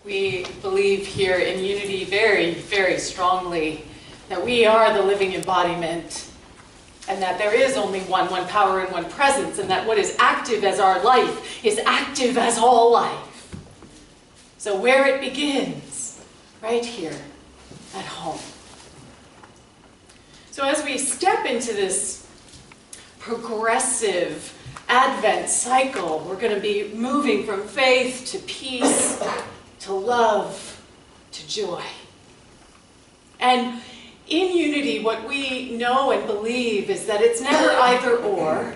We believe here in Unity very, very strongly that we are the living embodiment, and that there is only one power and one presence, and that what is active as our life is active as all life. So where it begins, right here at home. So as we step into this progressive Advent cycle, we're going to be moving from faith to peace, to love, to joy. And in Unity, what we know and believe is that it's never either or.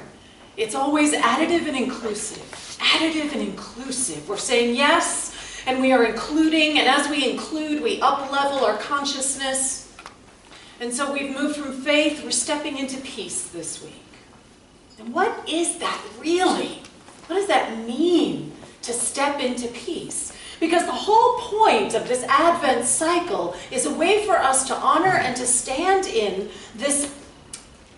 It's always additive and inclusive. Additive and inclusive. We're saying yes, and we are including, and as we include, we up-level our consciousness. And so we've moved from faith, we're stepping into peace this week. And what is that really? What does that mean to step into peace? Because the whole point of this Advent cycle is a way for us to honor and to stand in this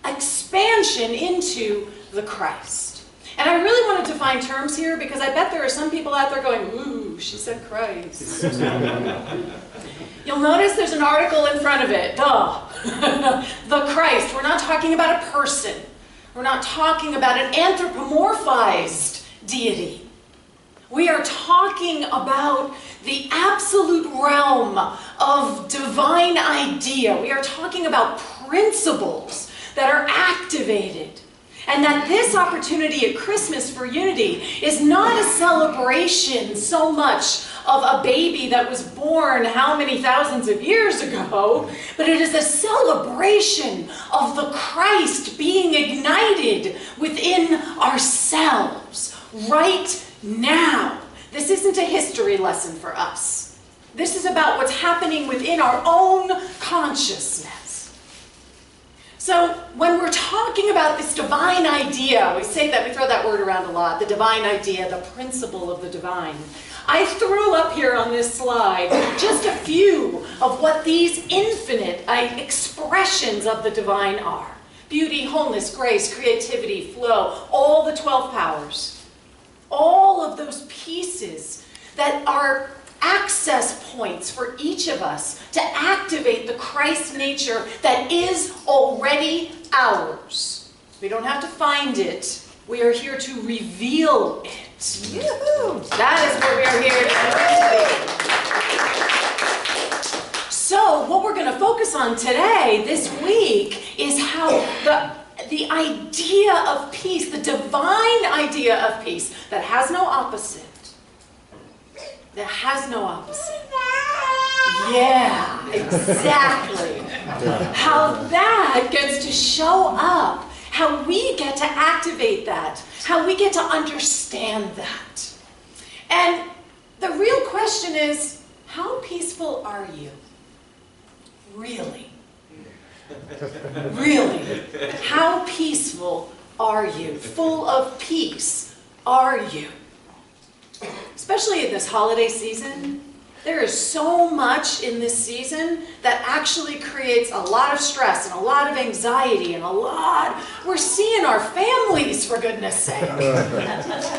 expansion into the Christ. And I really want to define terms here because I bet there are some people out there going, ooh, she said Christ. You'll notice there's an article in front of it, duh. The Christ. We're not talking about a person. We're not talking about an anthropomorphized deity. We are talking about the absolute realm of divine idea. We are talking about principles that are activated. And that this opportunity at Christmas for Unity is not a celebration so much of a baby that was born how many thousands of years ago, but it is a celebration of the Christ being ignited within ourselves right now. This isn't a history lesson for us. This is about what's happening within our own consciousness. So when we're talking about this divine idea, we say that, we throw that word around a lot, the divine idea, the principle of the divine. I threw up here on this slide just a few of what these infinite expressions of the divine are. Beauty, wholeness, grace, creativity, flow, all the 12 powers. All of those pieces that are access points for each of us to activate the Christ nature that is already ours. We don't have to find it. We are here to reveal it. Yoo-hoo. That is what we are here to do. So what we're going to focus on today, this week, is how the idea of peace, the divine idea of peace, that has no opposite. That has no opposite. Yeah, exactly. How that gets to show up. How we get to activate that. How we get to understand that. And the real question is, how peaceful are you? Really? Really? How peaceful are you? Full of peace are you? Especially in this holiday season, there is so much in this season that actually creates a lot of stress and a lot of anxiety and we're seeing our families, for goodness sake.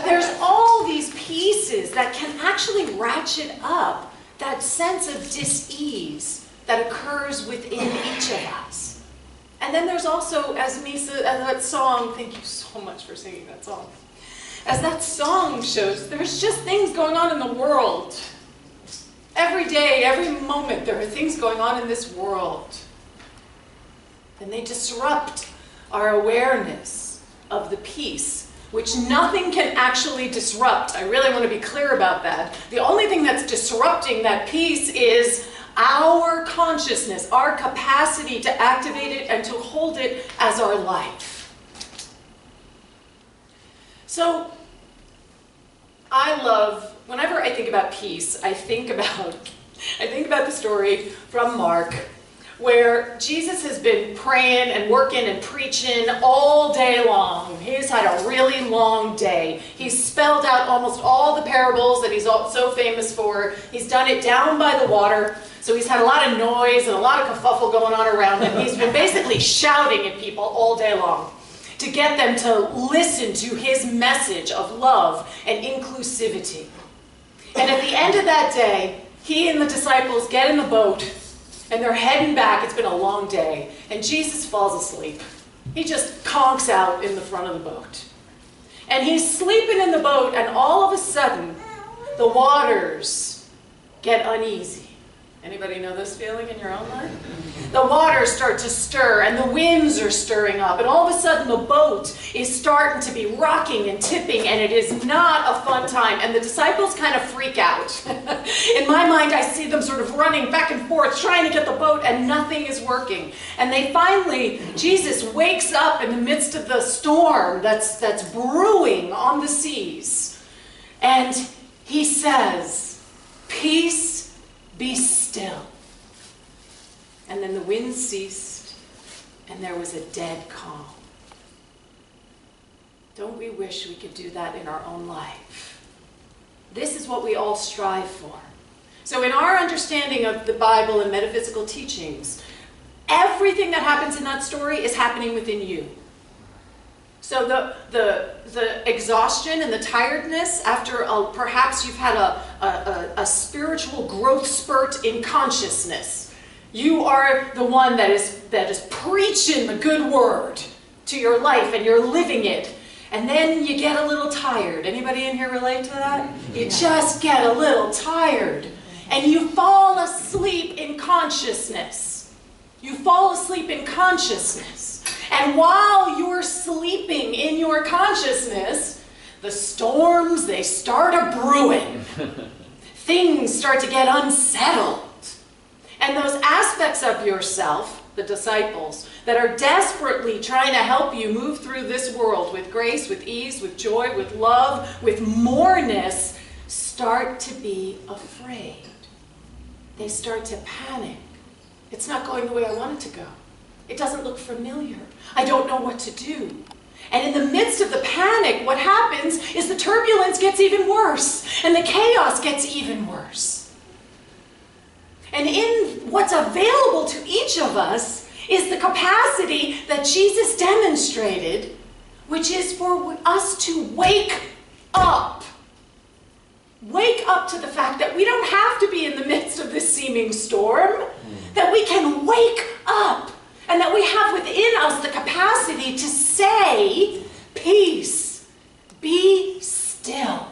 There's all these pieces that can actually ratchet up that sense of dis-ease that occurs within each of us. And then there's also, as Misa, that song, thank you so much for singing that song. As that song shows, there's just things going on in the world. Every day, every moment, there are things going on in this world. And they disrupt our awareness of the peace, which nothing can actually disrupt. I really want to be clear about that. The only thing that's disrupting that peace is our consciousness, our capacity to activate it and to hold it as our life. So, I love, whenever I think about peace, I think about the story from Mark, where Jesus has been praying and working and preaching all day long. He's had a really long day. He's spelled out almost all the parables that he's so famous for. He's done it down by the water, so he's had a lot of noise and a lot of kerfuffle going on around him. He's been basically shouting at people all day long to get them to listen to his message of love and inclusivity. And at the end of that day, he and the disciples get in the boat, and they're heading back. It's been a long day. And Jesus falls asleep. He just conks out in the front of the boat. And he's sleeping in the boat, and all of a sudden, the waters get uneasy. Anybody know this feeling in your own life? The waters start to stir, and the winds are stirring up, and all of a sudden the boat is starting to be rocking and tipping, and it is not a fun time, and the disciples kind of freak out. In my mind, I see them sort of running back and forth, trying to get the boat, and nothing is working. And they finally, Jesus wakes up in the midst of the storm that's brewing on the seas, and he says, "Peace, be still." And then the wind ceased, and there was a dead calm. Don't we wish we could do that in our own life? This is what we all strive for. So in our understanding of the Bible and metaphysical teachings, everything that happens in that story is happening within you. So the exhaustion and the tiredness after perhaps you've had a spiritual growth spurt in consciousness. You are the one that is preaching the good word to your life, and you're living it. And then you get a little tired. Anybody in here relate to that? You just get a little tired, and you fall asleep in consciousness. You fall asleep in consciousness. And while you're sleeping in your consciousness, the storms, they start a-brewing. Things start to get unsettled. And those aspects of yourself, the disciples, that are desperately trying to help you move through this world with grace, with ease, with joy, with love, with moreness, start to be afraid. They start to panic. It's not going the way I want it to go. It doesn't look familiar. I don't know what to do. And in the midst of the panic, what happens is the turbulence gets even worse, and the chaos gets even worse. And in what's available to each of us is the capacity that Jesus demonstrated, which is for us to wake up. Wake up to the fact that we don't have to be in the midst of this seeming storm, that we can wake up, and that we have within us the capacity to say, "Peace, be still."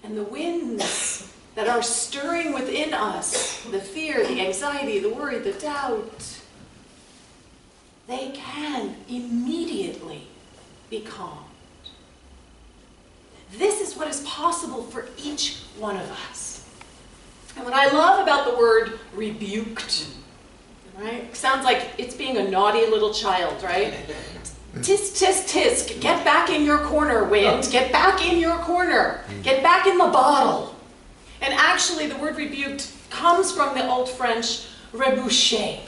And the winds that are stirring within us, the fear, the anxiety, the worry, the doubt, they can immediately be calmed. This is what is possible for each one of us. And what I love about the word rebuked, right? Sounds like it's being a naughty little child, right? Tisk, tisk, tisk. Get back in your corner, wind. Get back in your corner. Get back in the bottle. And actually, the word rebuked comes from the Old French reboucher,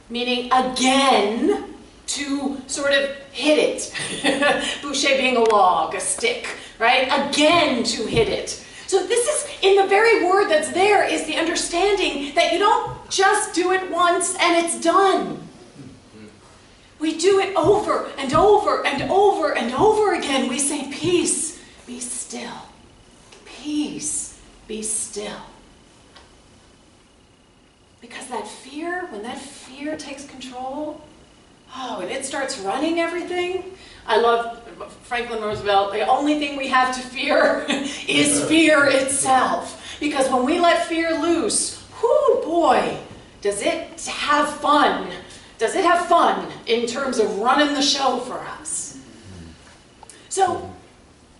meaning again, to sort of hit it. Boucher being a log, a stick, right? Again, to hit it. So this is, in the very word that's there, is the understanding that you don't just do it once and it's done. We do it over and over and over and over again. We say, "Peace, be still. Peace, be still." Because that fear, when that fear takes control, and it starts running everything. I love Franklin Roosevelt. The only thing we have to fear is fear itself. Because when we let fear loose, whoo boy, does it have fun. Does it have fun in terms of running the show for us? So,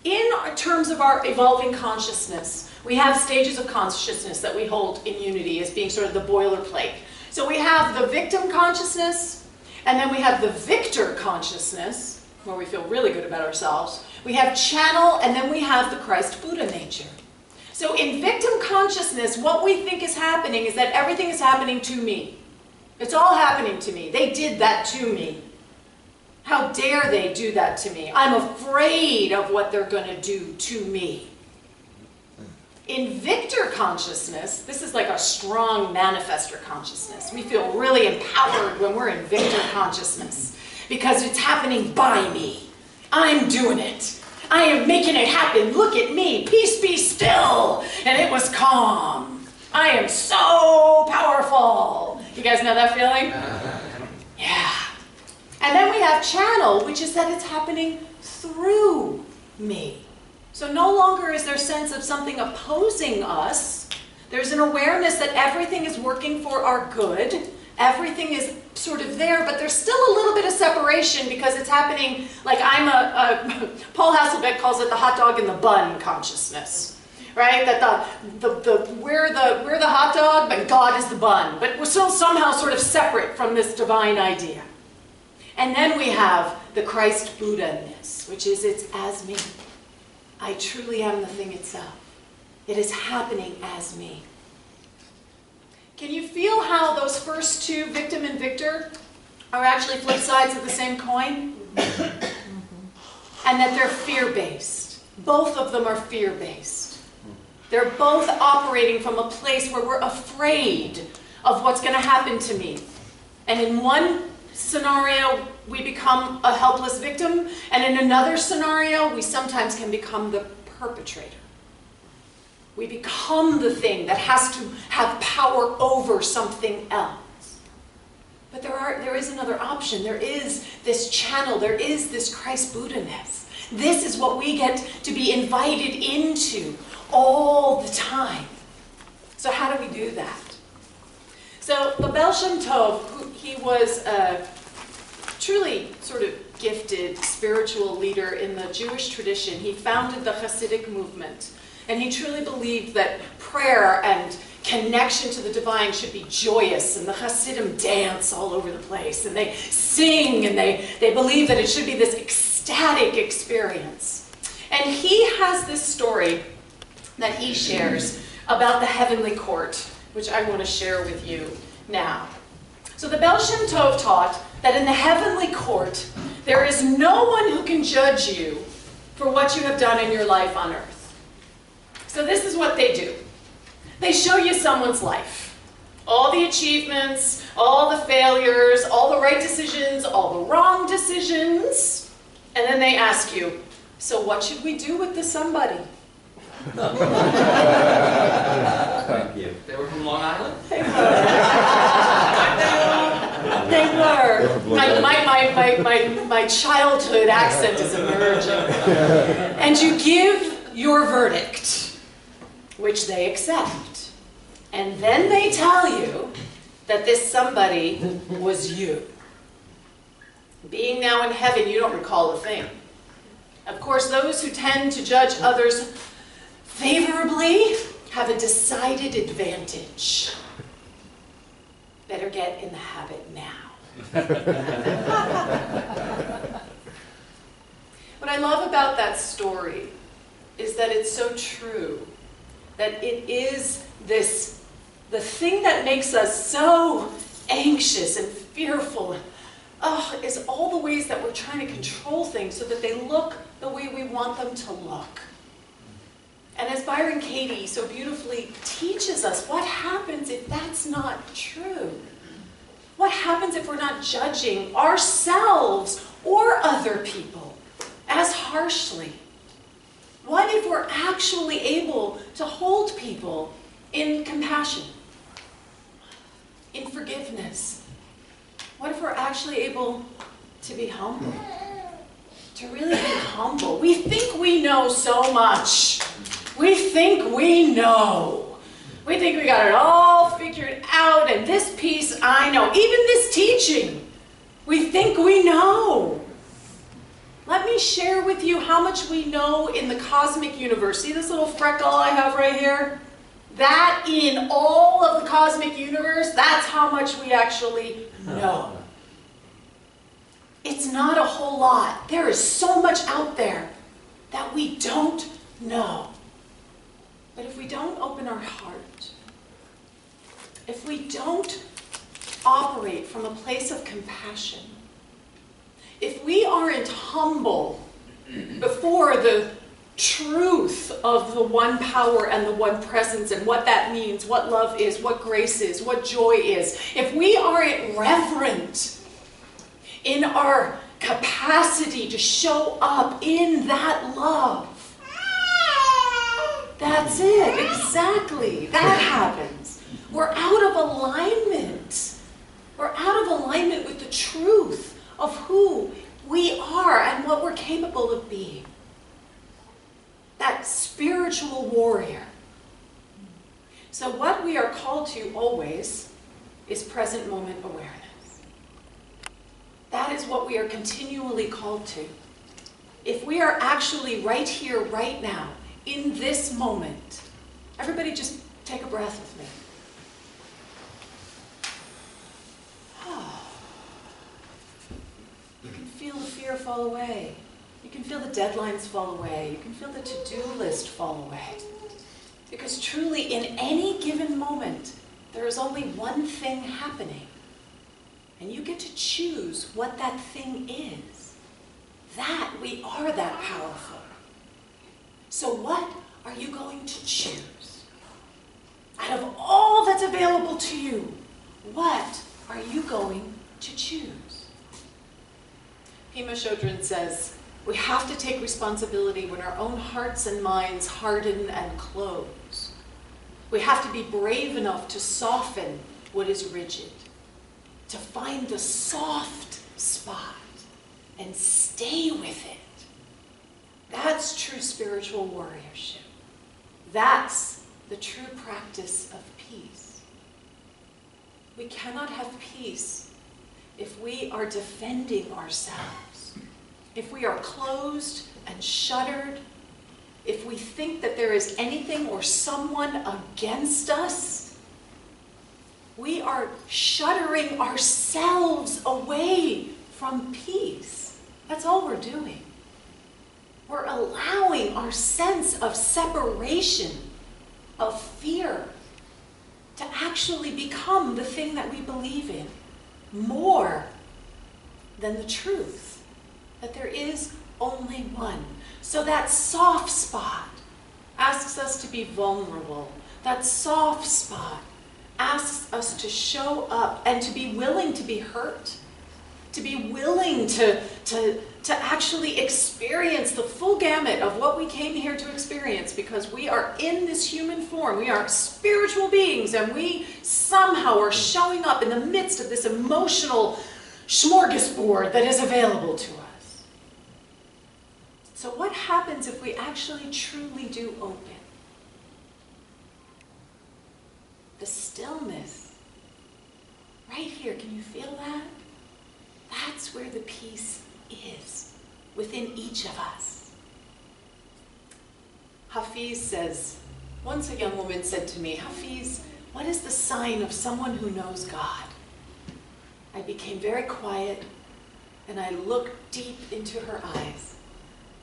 in terms of our evolving consciousness, we have stages of consciousness that we hold in unity as being sort of the boilerplate. So we have the victim consciousness, and then we have the victor consciousness, where we feel really good about ourselves. We have channel, and then we have the Christ Buddha nature. So in victim consciousness, what we think is happening is that everything is happening to me. It's all happening to me. They did that to me. How dare they do that to me? I'm afraid of what they're going to do to me. In victor consciousness, this is like a strong manifester consciousness. We feel really empowered when we're in victor consciousness because it's happening by me. I'm doing it. I am making it happen. Look at me. Peace, be still. and it was calm. I am so powerful. You guys know that feeling? Yeah. And then we have channel, which is that it's happening through me. So no longer is there a sense of something opposing us. There's an awareness that everything is working for our good. Everything is sort of there, but there's still a little bit of separation because it's happening, like Paul Hasselbeck calls it the hot dog in the bun consciousness, right? That we're the hot dog, but God is the bun. But we're still somehow sort of separate from this divine idea. And then we have the Christ Buddha-ness, which is it's as me. I truly am the thing itself. It is happening as me. Can you feel how those first two, victim and victor, are actually flip sides of the same coin? And that they're fear-based. Both of them are fear-based. They're both operating from a place where we're afraid of what's going to happen to me. And in one scenario, we become a helpless victim, and in another scenario, we sometimes can become the perpetrator. We become the thing that has to have power over something else. But there is another option. There is this channel. There is this Christ Buddha-ness. This is what we get to be invited into all the time. So how do we do that? So the Baal Shem Tov, he was a truly sort of gifted spiritual leader in the Jewish tradition. He founded the Hasidic movement. And he truly believed that prayer and connection to the divine should be joyous, and the Hasidim dance all over the place, and they sing, and they believe that it should be this ecstatic experience. And he has this story that he shares about the heavenly court, which I want to share with you now. So the Baal Shem Tov taught that in the heavenly court, there is no one who can judge you for what you have done in your life on earth. So this is what they do. They show you someone's life. All the achievements, all the failures, all the right decisions, all the wrong decisions. And then they ask you, so what should we do with this somebody? Thank you. They were from Long Island? They were. They were. My childhood accent is emerging. And you give your verdict, which they accept. And then they tell you that this somebody was you. Being now in heaven, you don't recall a thing. Of course, those who tend to judge others favorably have a decided advantage. Better get in the habit now. What I love about that story is that it's so true. That it is the thing that makes us so anxious and fearful, is all the ways that we're trying to control things so that they look the way we want them to look. And as Byron Katie so beautifully teaches us, what happens if that's not true? What happens if we're not judging ourselves or other people as harshly? What if we're actually able to hold people in compassion, in forgiveness? What if we're actually able to be humble? To really be humble. We think we know so much. We think we know. We think we got it all figured out, and this piece I know. Even this teaching, we think we know. Let me share with you how much we know in the cosmic universe. See this little freckle I have right here? That in all of the cosmic universe, that's how much we actually know. It's not a whole lot. There is so much out there that we don't know. But if we don't open our heart, if we don't operate from a place of compassion, if we aren't humble before the truth of the one power and the one presence and what that means, what love is, what grace is, what joy is, if we aren't reverent in our capacity to show up in that love, That's it, exactly. That happens. We're out of alignment. We're out of alignment with the truth of who we are and what we're capable of being. That spiritual warrior. So what we are called to always is present moment awareness. That is what we are continually called to. If we are actually right here, right now, in this moment, everybody just take a breath with me. You can feel the fear fall away. You can feel the deadlines fall away. You can feel the to-do list fall away. Because truly, in any given moment, there is only one thing happening. And you get to choose what that thing is. That, we are that powerful. So what are you going to choose? Out of all that's available to you, what are you going to choose? Pema Chodron says, we have to take responsibility when our own hearts and minds harden and close. We have to be brave enough to soften what is rigid, to find the soft spot and stay with it. That's true spiritual warriorship. That's the true practice of peace. We cannot have peace if we are defending ourselves, if we are closed and shuttered, if we think that there is anything or someone against us. We are shuttering ourselves away from peace. That's all we're doing. We're allowing our sense of separation, of fear, to actually become the thing that we believe in, more than the truth, that there is only one. So that soft spot asks us to be vulnerable. That soft spot asks us to show up and to be willing to be hurt, to be willing to actually experience the full gamut of what we came here to experience, because we are in this human form. We are spiritual beings, and we somehow are showing up in the midst of this emotional smorgasbord that is available to us. So what happens if we actually truly do open? The stillness, right here, can you feel that? That's where the peace is, within each of us. Hafiz says, once a young woman said to me, Hafiz, what is the sign of someone who knows God? I became very quiet, and I looked deep into her eyes,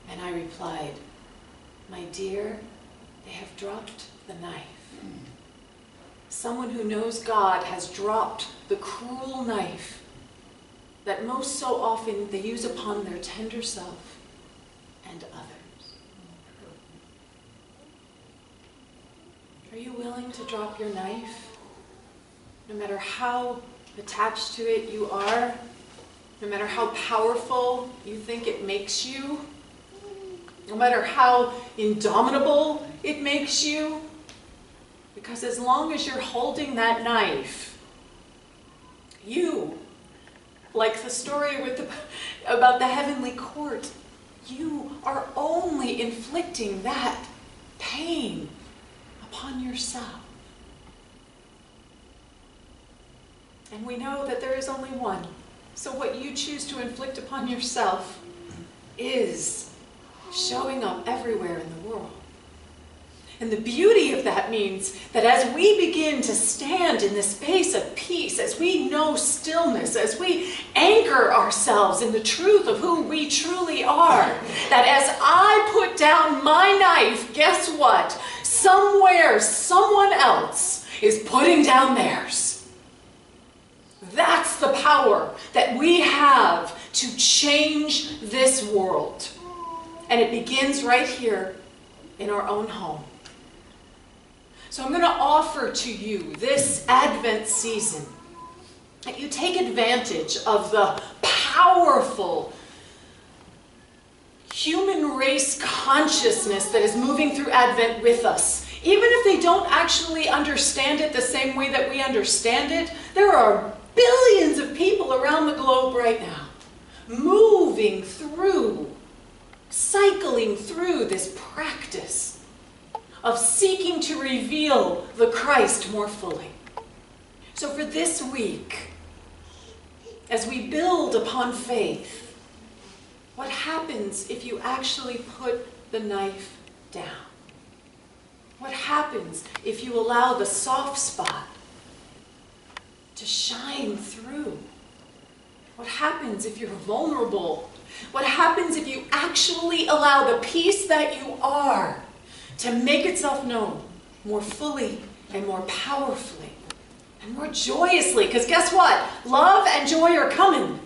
and I replied, my dear, they have dropped the knife. Someone who knows God has dropped the cruel knife that most so often they use upon their tender self and others. Are you willing to drop your knife? No matter how attached to it you are, no matter how powerful you think it makes you, no matter how indomitable it makes you, because as long as you're holding that knife, you, like the story about the heavenly court, you are only inflicting that pain upon yourself. And we know that there is only one. So what you choose to inflict upon yourself is showing up everywhere in the world. And the beauty of that means that as we begin to stand in this space of peace, as we know stillness, as we anchor ourselves in the truth of who we truly are, that as I put down my knife, guess what? Somewhere, someone else is putting down theirs. That's the power that we have to change this world. And it begins right here in our own home. So I'm going to offer to you this Advent season that you take advantage of the powerful, human race consciousness that is moving through Advent with us. Even if they don't actually understand it the same way that we understand it, there are billions of people around the globe right now moving through, cycling through this practice of seeking to reveal the Christ more fully. So for this week, as we build upon faith, what happens if you actually put the knife down? What happens if you allow the soft spot to shine through? What happens if you're vulnerable? What happens if you actually allow the peace that you are to make itself known more fully and more powerfully and more joyously? Because guess what? Love and joy are coming.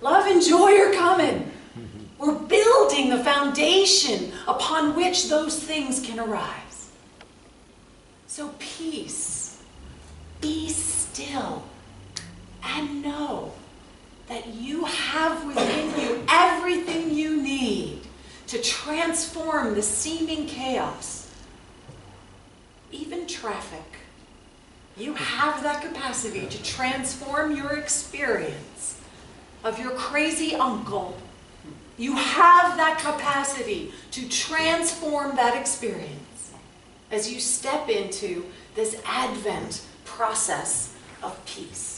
Love and joy are coming. We're building the foundation upon which those things can arise. So peace, be still, and know that you have within you everything you need to transform the seeming chaos. Even traffic. You have that capacity to transform your experience of your crazy uncle. You have that capacity to transform that experience as you step into this Advent process of peace.